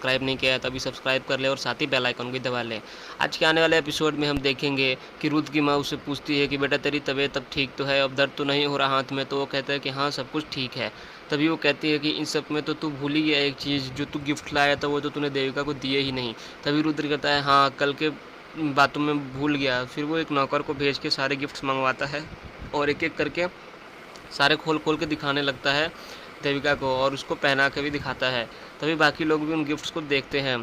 Subscribe नहीं किया है तो अभी सब्सक्राइब कर ले और साथ ही बेल आइकन भी दबा लें। आज के आने वाले एपिसोड में हम देखेंगे कि रुद्र की माँ उससे पूछती है कि बेटा तेरी तबीयत अब ठीक तो है, अब दर्द तो नहीं हो रहा हाथ में? तो वो कहता है कि हाँ सब कुछ ठीक है। तभी वो कहती है कि इन सब में तो तू भूल ही गया एक चीज़, जो तू गिफ्ट लाया था वो तो तूने देविका को दिए ही नहीं। तभी रुद्र कहता है हाँ कल के बातों में भूल गया। फिर वो एक नौकर को भेज के सारे गिफ्ट्स मंगवाता है और एक एक करके सारे खोल खोल के दिखाने लगता है देविका को और उसको पहना के भी दिखाता है। तभी बाकी लोग भी उन गिफ्ट्स को देखते हैं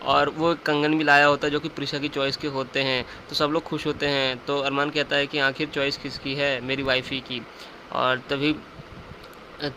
और वो कंगन भी लाया होता है जो कि प्रिशा की चॉइस के होते हैं। तो सब लोग खुश होते हैं। तो अरमान कहता है कि आखिर चॉइस किसकी है? मेरी वाइफ ही की। और तभी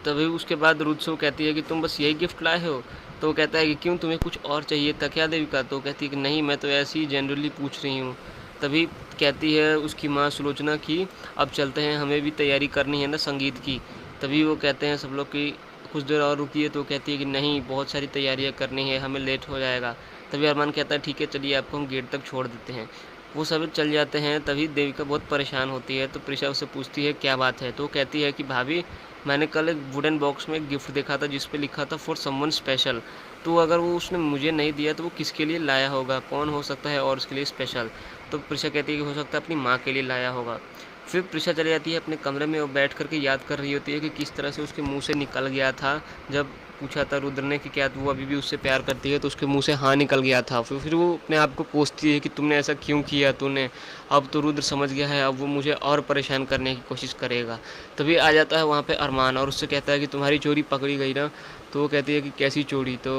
तभी उसके बाद रुद्र से वो कहती है कि तुम बस यही गिफ्ट लाए हो? तो वो कहता है कि क्यों, तुम्हें कुछ और चाहिए था क्या देविका? तो वो कहती है कि नहीं, मैं तो ऐसे ही जनरली पूछ रही हूँ। तभी कहती है उसकी माँ सुलोचना की अब चलते हैं, हमें भी तैयारी करनी है ना संगीत की। तभी वो कहते हैं सब लोग कि कुछ देर और रुकिए। तो वो कहती है कि नहीं, बहुत सारी तैयारियाँ करनी है, हमें लेट हो जाएगा। तभी अरमान कहता है ठीक है चलिए, आपको हम गेट तक छोड़ देते हैं। वो सब चल जाते हैं। तभी देविका बहुत परेशान होती है। तो प्रिशा उससे पूछती है क्या बात है? तो वो कहती है कि भाभी, मैंने कल एक वुडन बॉक्स में एक गिफ्ट देखा था जिस पे लिखा था फॉर समवन स्पेशल। तो अगर वो उसने मुझे नहीं दिया तो वो किसके लिए लाया होगा? कौन हो सकता है और उसके लिए स्पेशल? तो प्रिशा कहती है कि हो सकता है अपनी माँ के लिए लाया होगा। फिर प्रिशा चली जाती है अपने कमरे में और बैठ कर के याद कर रही होती है कि किस तरह से उसके मुंह से निकल गया था जब पूछा था रुद्र ने कि क्या वो अभी भी उससे प्यार करती है, तो उसके मुंह से हाँ निकल गया था। फिर वो अपने आप को कोसती है कि तुमने ऐसा क्यों किया तूने? अब तो रुद्र समझ गया है, अब वो मुझे और परेशान करने की कोशिश करेगा। तभी आ जाता है वहाँ पे अरमान और उससे कहता है कि तुम्हारी चोरी पकड़ी गई ना? तो वो कहती है कि कैसी चोरी? तो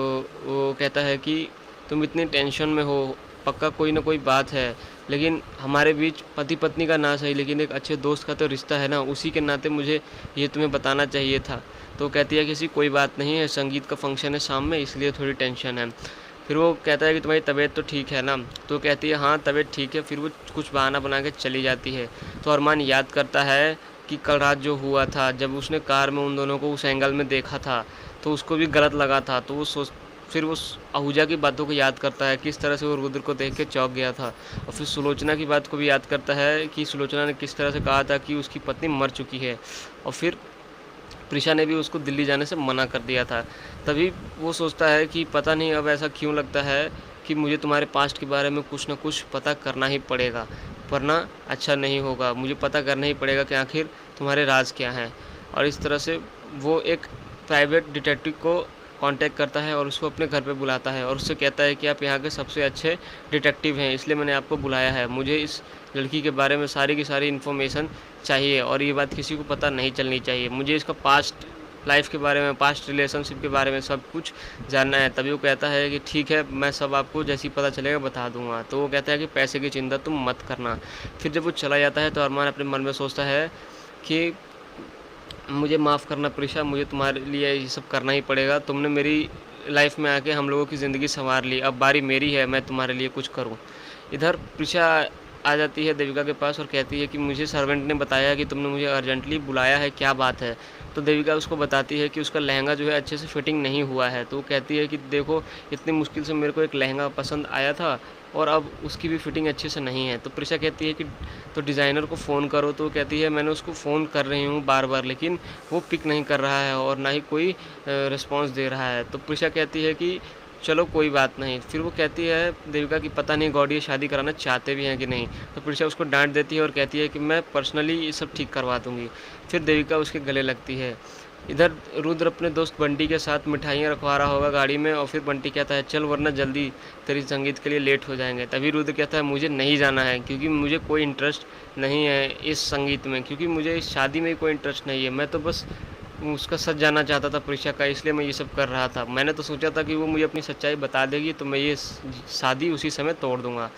वो कहता है कि तुम इतनी टेंशन में हो, पक्का कोई ना कोई बात है, लेकिन हमारे बीच पति पत्नी का ना सही लेकिन एक अच्छे दोस्त का तो रिश्ता है ना, उसी के नाते मुझे ये तुम्हें बताना चाहिए था। तो कहती है कि ऐसी कोई बात नहीं है, संगीत का फंक्शन है शाम में इसलिए थोड़ी टेंशन है। फिर वो कहता है कि तुम्हारी तबीयत तो ठीक है ना? तो कहती है हाँ तबीयत ठीक है। फिर वो कुछ बहाना बना के चली जाती है। तो अरमान याद करता है कि कल रात जो हुआ था जब उसने कार में उन दोनों को उस एंगल में देखा था तो उसको भी गलत लगा था। तो वो सोच फिर उस आहूजा की बातों को याद करता है, किस तरह से वो रुद्र को देख के चौंक गया था। और फिर सुलोचना की बात को भी याद करता है कि सुलोचना ने किस तरह से कहा था कि उसकी पत्नी मर चुकी है। और फिर प्रिशा ने भी उसको दिल्ली जाने से मना कर दिया था। तभी वो सोचता है कि पता नहीं अब ऐसा क्यों लगता है कि मुझे तुम्हारे पास्ट के बारे में कुछ ना कुछ पता करना ही पड़ेगा, वरना अच्छा नहीं होगा। मुझे पता करना ही पड़ेगा कि आखिर तुम्हारे राज क्या हैं। और इस तरह से वो एक प्राइवेट डिटेक्टिव को कांटेक्ट करता है और उसको अपने घर पे बुलाता है और उससे कहता है कि आप यहाँ के सबसे अच्छे डिटेक्टिव हैं, इसलिए मैंने आपको बुलाया है। मुझे इस लड़की के बारे में सारी की सारी इन्फॉर्मेशन चाहिए और ये बात किसी को पता नहीं चलनी चाहिए। मुझे इसका पास्ट लाइफ के बारे में, पास्ट रिलेशनशिप के बारे में सब कुछ जानना है। तभी वो कहता है कि ठीक है, मैं सब आपको जैसे ही पता चलेगा बता दूंगा। तो वो कहता है कि पैसे की चिंता तुम मत करना। फिर जब वो चला जाता है तो अरमान अपने मन में सोचता है कि मुझे माफ़ करना प्रिशा, मुझे तुम्हारे लिए ये सब करना ही पड़ेगा। तुमने मेरी लाइफ में आके हम लोगों की ज़िंदगी संवार ली, अब बारी मेरी है मैं तुम्हारे लिए कुछ करूं। इधर प्रिशा आ जाती है देविका के पास और कहती है कि मुझे सर्वेंट ने बताया कि तुमने मुझे अर्जेंटली बुलाया है, क्या बात है? तो देविका उसको बताती है कि उसका लहंगा जो है अच्छे से फिटिंग नहीं हुआ है। तो वो कहती है कि देखो, इतनी मुश्किल से मेरे को एक लहंगा पसंद आया था और अब उसकी भी फिटिंग अच्छे से नहीं है। तो प्रिशा कहती है कि तो डिज़ाइनर को फ़ोन करो। तो वो कहती है मैंने उसको फ़ोन कर रही हूँ बार बार, लेकिन वो पिक नहीं कर रहा है और ना ही कोई रिस्पॉन्स दे रहा है। तो प्रिशा कहती है कि चलो कोई बात नहीं। फिर वो कहती है देविका कि पता नहीं गौड़ी ये शादी कराना चाहते भी हैं कि नहीं। तो प्रिशा उसको डांट देती है और कहती है कि मैं पर्सनली ये सब ठीक करवा दूँगी। फिर देविका उसके गले लगती है। इधर रुद्र अपने दोस्त बंटी के साथ मिठाइयाँ रखवा रहा होगा गाड़ी में और फिर बंटी कहता है चल वरना जल्दी तेरी संगीत के लिए लेट हो जाएंगे। तभी रुद्र कहता है मुझे नहीं जाना है क्योंकि मुझे कोई इंटरेस्ट नहीं है इस संगीत में, क्योंकि मुझे इस शादी में कोई इंटरेस्ट नहीं है। मैं तो बस उसका सच जानना चाहता था प्रिशा का, इसलिए मैं ये सब कर रहा था। मैंने तो सोचा था कि वो मुझे अपनी सच्चाई बता देगी तो मैं ये शादी उसी समय तोड़ दूँगा।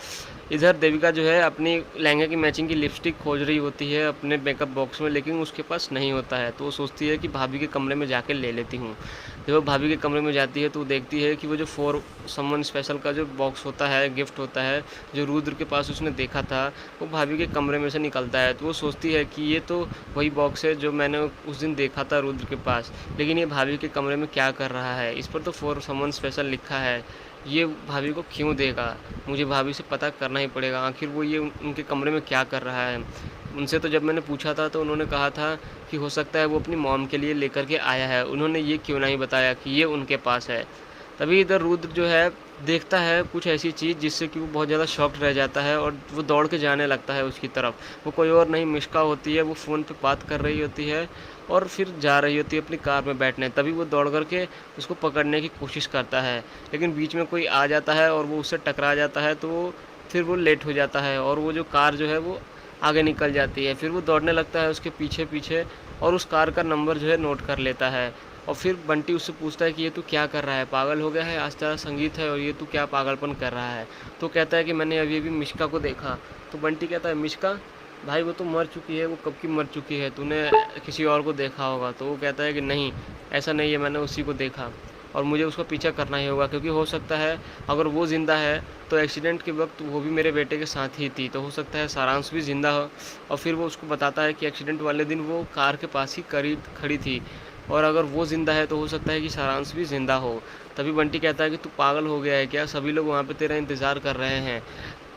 इधर देविका जो है अपनी लहंगे की मैचिंग की लिपस्टिक खोज रही होती है अपने मेकअप बॉक्स में, लेकिन उसके पास नहीं होता है। तो वो सोचती है कि भाभी के कमरे में जाके ले लेती हूँ। जब वो भाभी के कमरे में जाती है तो वो देखती है कि वो जो फॉर समवन स्पेशल का जो बॉक्स होता है, गिफ्ट होता है, जो रुद्र के पास उसने देखा था, वो भाभी के कमरे में से निकलता है। तो वो सोचती है कि ये तो वही बॉक्स है जो मैंने उस दिन देखा था रुद्र के पास, लेकिन ये भाभी के कमरे में क्या कर रहा है? इस पर तो फॉर समवन स्पेशल लिखा है, ये भाभी को क्यों देगा? मुझे भाभी से पता करना ही पड़ेगा आखिर वो ये उनके कमरे में क्या कर रहा है। उनसे तो जब मैंने पूछा था तो उन्होंने कहा था कि हो सकता है वो अपनी मॉम के लिए लेकर के आया है, उन्होंने ये क्यों नहीं बताया कि ये उनके पास है। तभी इधर रुद्र जो है देखता है कुछ ऐसी चीज़ जिससे कि वो बहुत ज़्यादा शॉक्ड रह जाता है और वो दौड़ के जाने लगता है उसकी तरफ। वो कोई और नहीं मिष्का होती है, वो फ़ोन पे बात कर रही होती है और फिर जा रही होती है अपनी कार में बैठने। तभी वो दौड़ कर के उसको पकड़ने की कोशिश करता है, लेकिन बीच में कोई आ जाता है और वो उससे टकरा जाता है, तो फिर वो लेट हो जाता है और वो जो कार जो है वो आगे निकल जाती है। फिर वो दौड़ने लगता है उसके पीछे-पीछे और उस कार का नंबर जो है नोट कर लेता है। और फिर बंटी उससे पूछता है कि ये तू क्या कर रहा है? पागल हो गया है? आज तेरा संगीत है और ये तू क्या पागलपन कर रहा है? तो कहता है कि मैंने अभी-अभी मिष्का को देखा। तो बंटी कहता है मिष्का? भाई वो तो मर चुकी है, वो कब की मर चुकी है, तूने किसी और को देखा होगा। तो वो कहता है कि नहीं, ऐसा नहीं है, मैंने उसी को देखा और मुझे उसका पीछा करना ही होगा, क्योंकि हो सकता है अगर वो ज़िंदा है तो एक्सीडेंट के वक़्त वो भी मेरे बेटे के साथ ही थी, तो हो सकता है सारांश भी ज़िंदा हो। और फिर वो उसको बताता है कि एक्सीडेंट वाले दिन वो कार के पास ही करीब खड़ी थी और अगर वो ज़िंदा है तो हो सकता है कि सारांश भी ज़िंदा हो। तभी बंटी कहता है कि तू पागल हो गया है क्या? सभी लोग वहाँ पे तेरा इंतज़ार कर रहे हैं,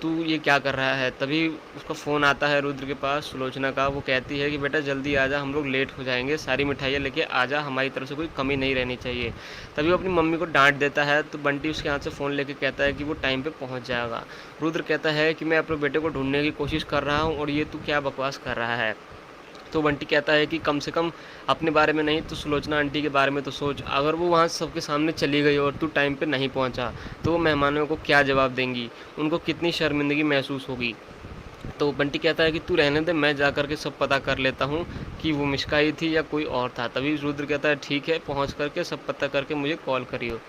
तू ये क्या कर रहा है? तभी उसका फ़ोन आता है रुद्र के पास सुलोचना का। वो कहती है कि बेटा जल्दी आ जा, हम लोग लेट हो जाएँगे, सारी मिठाइयाँ लेके आ जा, हमारी तरफ से कोई कमी नहीं रहनी चाहिए। तभी वो अपनी मम्मी को डाँट देता है, तो बंटी उसके हाथ से फ़ोन लेके कहता है कि वो टाइम पे पहुँच जाएगा। रुद्र कहता है कि मैं अपने बेटे को ढूँढने की कोशिश कर रहा हूँ और ये तू क्या बकवास कर रहा है? तो बंटी कहता है कि कम से कम अपने बारे में नहीं तो सुलोचना आंटी के बारे में तो सोच। अगर वो वहाँ सबके सामने चली गई और तू टाइम पे नहीं पहुँचा, तो वो मेहमानों को क्या जवाब देंगी? उनको कितनी शर्मिंदगी महसूस होगी? तो बंटी कहता है कि तू रहने दे, मैं जा कर के सब पता कर लेता हूँ कि वो मिष्का ही थी या कोई और था। तभी रुद्र कहता है ठीक है, पहुँच कर के सब पता करके मुझे कॉल करियो।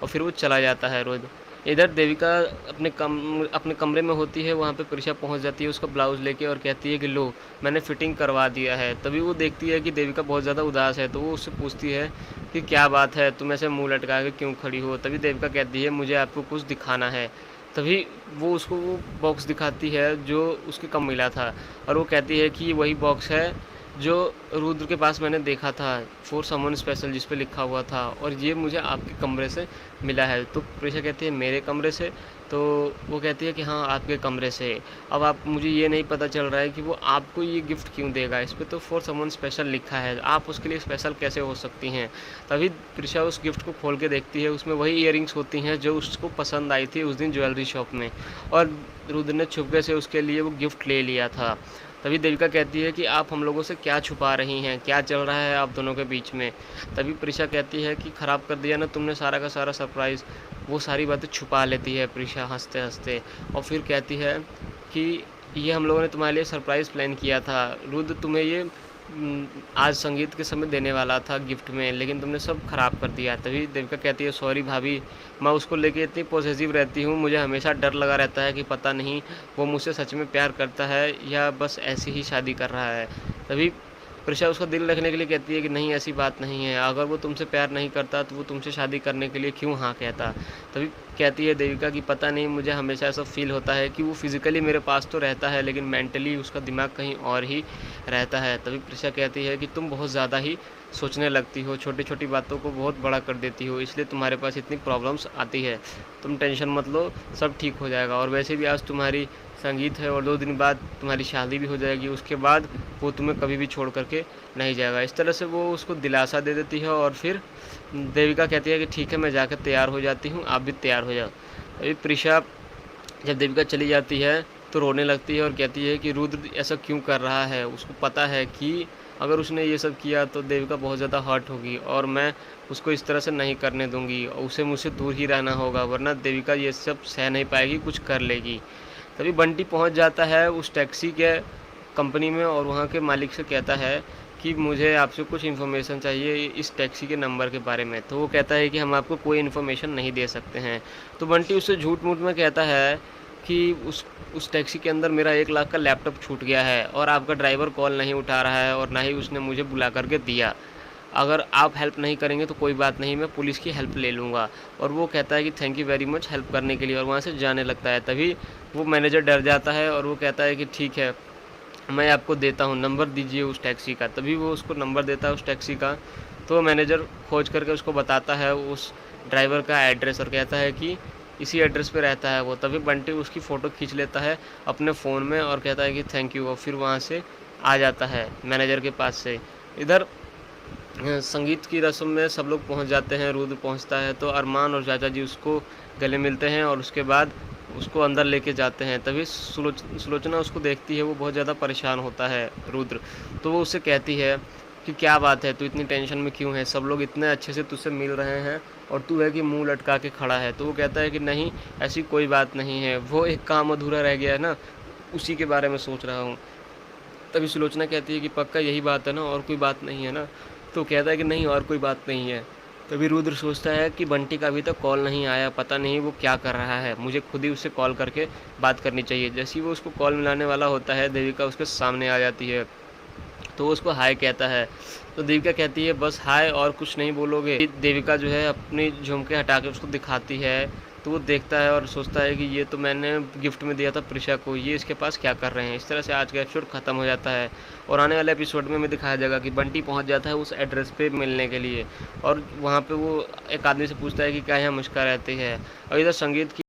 और फिर वो चला जाता है रुद्र। इधर देविका अपने कमरे में होती है, वहाँ पे प्रिशा पहुँच जाती है उसका ब्लाउज़ लेके और कहती है कि लो, मैंने फ़िटिंग करवा दिया है। तभी वो देखती है कि देविका बहुत ज़्यादा उदास है, तो वो उससे पूछती है कि क्या बात है, तुम ऐसे मुँह लटका के क्यों खड़ी हो? तभी देविका कहती है मुझे आपको कुछ दिखाना है। तभी वो उसको वो बॉक्स दिखाती है जो उसके कम मिला था और वो कहती है कि ये वही बॉक्स है जो रुद्र के पास मैंने देखा था, फॉर समवन स्पेशल जिस पे लिखा हुआ था और ये मुझे आपके कमरे से मिला है। तो प्रिशा कहती है मेरे कमरे से? तो वो कहती है कि हाँ, आपके कमरे से। अब आप मुझे ये नहीं पता चल रहा है कि वो आपको ये गिफ्ट क्यों देगा? इस पे तो फॉर समवन स्पेशल लिखा है, आप उसके लिए स्पेशल कैसे हो सकती हैं? तभी प्रिशा उस गिफ्ट को खोल के देखती है, उसमें वही इयररिंग्स होती हैं जो उसको पसंद आई थी उस दिन ज्वेलरी शॉप में और रुद्र ने छुपके से उसके लिए वो गिफ्ट ले लिया था। तभी देविका कहती है कि आप हम लोगों से क्या छुपा रही हैं? क्या चल रहा है आप दोनों के बीच में? तभी प्रिशा कहती है कि ख़राब कर दिया ना तुमने सारा का सारा सरप्राइज़। वो सारी बातें छुपा लेती है प्रिशा हँसते-हँसते और फिर कहती है कि ये हम लोगों ने तुम्हारे लिए सरप्राइज़ प्लान किया था। रुद्र तुम्हें ये आज संगीत के समय देने वाला था गिफ्ट में, लेकिन तुमने सब ख़राब कर दिया। तभी देविका कहती है सॉरी भाभी, मैं उसको लेके इतनी पॉसेसिव रहती हूँ, मुझे हमेशा डर लगा रहता है कि पता नहीं वो मुझसे सच में प्यार करता है या बस ऐसे ही शादी कर रहा है। तभी प्रिशा उसका दिल रखने के लिए कहती है कि नहीं, ऐसी बात नहीं है, अगर वो तुमसे प्यार नहीं करता तो वो तुमसे शादी करने के लिए क्यों हाँ कहता। तभी कहती है देविका कि पता नहीं, मुझे हमेशा ऐसा फ़ील होता है कि वो फिज़िकली मेरे पास तो रहता है लेकिन मेंटली उसका दिमाग कहीं और ही रहता है। तभी प्रिशा कहती है कि तुम बहुत ज़्यादा ही सोचने लगती हो, छोटी-छोटी बातों को बहुत बड़ा कर देती हो, इसलिए तुम्हारे पास इतनी प्रॉब्लम्स आती है। तुम टेंशन मत लो, सब ठीक हो जाएगा और वैसे भी आज तुम्हारी संगीत है और 2 दिन बाद तुम्हारी शादी भी हो जाएगी, उसके बाद वो तुम्हें कभी भी छोड़ कर के नहीं जाएगा। इस तरह से वो उसको दिलासा दे देती है और फिर देविका कहती है कि ठीक है, मैं जाकर तैयार हो जाती हूँ, आप भी तैयार हो जाओ। अभी प्रिशा जब देविका चली जाती है तो रोने लगती है और कहती है कि रुद्र ऐसा क्यों कर रहा है? उसको पता है कि अगर उसने ये सब किया तो देविका बहुत ज़्यादा हर्ट होगी और मैं उसको इस तरह से नहीं करने दूँगी और उसे मुझसे दूर ही रहना होगा, वरना देविका ये सब सह नहीं पाएगी, कुछ कर लेगी। तभी बंटी पहुँच जाता है उस टैक्सी के कंपनी में और वहाँ के मालिक से कहता है कि मुझे आपसे कुछ इन्फॉर्मेशन चाहिए इस टैक्सी के नंबर के बारे में। तो वो कहता है कि हम आपको कोई इन्फॉर्मेशन नहीं दे सकते हैं। तो बंटी उससे झूठ-मूठ में कहता है कि उस टैक्सी के अंदर मेरा 1 लाख का लैपटॉप छूट गया है और आपका ड्राइवर कॉल नहीं उठा रहा है और ना ही उसने मुझे बुला कर के दिया। अगर आप हेल्प नहीं करेंगे तो कोई बात नहीं, मैं पुलिस की हेल्प ले लूँगा। और वो कहता है कि thank you very much help करने के लिए और वहाँ से जाने लगता है। तभी वो मैनेजर डर जाता है और वो कहता है कि ठीक है, मैं आपको देता हूँ, नंबर दीजिए उस टैक्सी का। तभी वो उसको नंबर देता है उस टैक्सी का, तो मैनेजर खोज करके उसको बताता है उस ड्राइवर का एड्रेस और कहता है कि इसी एड्रेस पे रहता है वो। तभी बंटी उसकी फ़ोटो खींच लेता है अपने फ़ोन में और कहता है कि थैंक यू और फिर वहाँ से आ जाता है मैनेजर के पास से। इधर संगीत की रस्म में सब लोग पहुँच जाते हैं, रुद्र पहुँचता है तो अरमान और चाचा जी उसको गले मिलते हैं और उसके बाद उसको अंदर लेके जाते हैं। तभी सुलोचना उसको देखती है, वो बहुत ज़्यादा परेशान होता है रुद्र। तो वो उससे कहती है कि क्या बात है, तू इतनी टेंशन में क्यों है? सब लोग इतने अच्छे से तुझसे मिल रहे हैं और तू है कि मुँह लटका के खड़ा है। तो वो कहता है कि नहीं, ऐसी कोई बात नहीं है, वो एक काम अधूरा रह गया है ना, उसी के बारे में सोच रहा हूँ। तभी सुलोचना कहती है कि पक्का यही बात है ना, और कोई बात नहीं है ना? तो कहता है कि नहीं, और कोई बात नहीं है। तभी रुद्र सोचता है कि बंटी का अभी तक कॉल नहीं आया, पता नहीं वो क्या कर रहा है, मुझे खुद ही उससे कॉल करके बात करनी चाहिए। जैसे ही वो उसको कॉल मिलाने वाला होता है, देविका उसके सामने आ जाती है। तो वो उसको हाय कहता है। तो देविका कहती है बस हाय, और कुछ नहीं बोलोगे? देविका जो है अपनी झुमके हटा के उसको दिखाती है। तो वो देखता है और सोचता है कि ये तो मैंने गिफ्ट में दिया था प्रिशा को, ये इसके पास क्या कर रहे हैं? इस तरह से आज का एपिसोड ख़त्म हो जाता है और आने वाले एपिसोड में हमें दिखाया जाएगा कि बंटी पहुंच जाता है उस एड्रेस पे मिलने के लिए और वहाँ पे वो एक आदमी से पूछता है कि क्या यहाँ मुस्का रहती है। और इधर संगीत की